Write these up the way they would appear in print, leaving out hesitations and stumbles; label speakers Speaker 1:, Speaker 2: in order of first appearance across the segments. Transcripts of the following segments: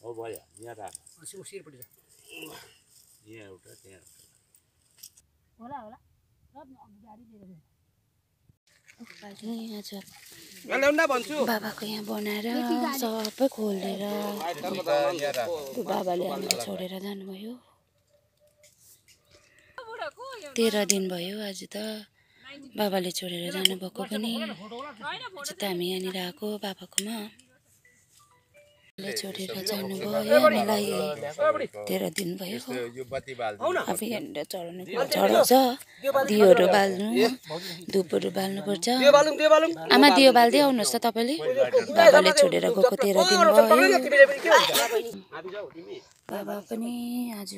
Speaker 1: हो भयो यहाँ राख
Speaker 2: सिरपट्टि छ
Speaker 1: यहाँ एउटा त्यहाँ
Speaker 3: होला होला सब गाडी लिएर बाबाको यहाँ बनाएर सबै खोलेर बाबाले हामीलाई छोडेर जानुभयो 13 दिन भयो आज त बाबाले छोडेर जानुभएको पनि आज त हामी यहाँनिर आएको बाबाकोमा छोडेर जानुभयो हामीलाई 13 दिन भयो अब यहाँनिर चढाउँछ दियोहरू बाल्नु धुपहरू बाल्नुपर्छ आमा दियो बाल्दै आउनुहोस् त तपाईँले बाबाले छोडेर गएको 13 दिन भयो बाबा पनि आज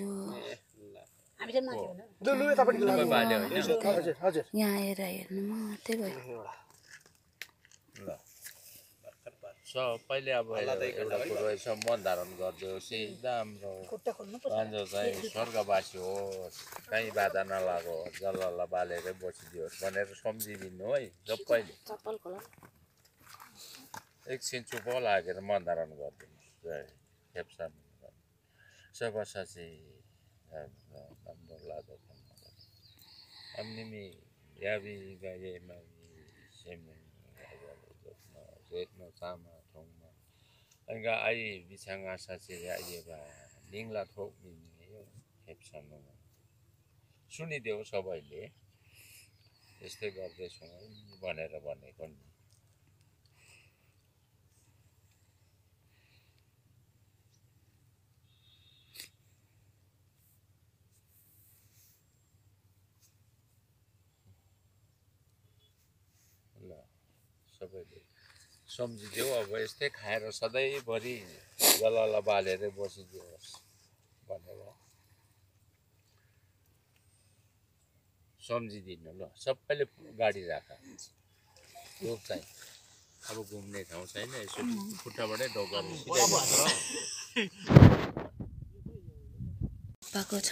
Speaker 3: यहाँ आएर हेर्नु मात्रै भयो
Speaker 1: पहिले अब एउटा कुरो यसो मन धारण गरिदियोस् एकदम राम्रो चाहिँ स्वर्गवासी होस् कहीँ बाधा नलागोस् जल्ल बालेरै बसिदियोस् भनेर सम्झिदिनु है सबैले एकछिन चुप लागेर मन धारण गरिदिनुहोस् खेप्छन् सबसा चाहिँ राम्रो लाग्छ अनि याबी गाएमा सेमे जेठमा चामा ठोङमा अनि आई बिछाङ आशा चाहिँ आइएबा लिङ्ला ठोक मिल्ने खेप्छन् सुनिदेऊ सबैले यस्तै गर्दैछौँ भनेर भनेको नि ल सबैले सम्झिदेऊ अब यस्तै खाएर सधैँभरि जल बालेरै बसिदियोस् भनेर सम्झिदिनु ल सबैले गाडी राख त्यो चाहिँ अब घुम्ने ठाउँ छैन यसो खुट्टाबाटै ढोका
Speaker 3: बाबाको छ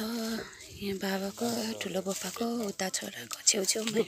Speaker 3: यहाँ बाबाको ठुलो बोपाको उता छोराको छेउछेउमा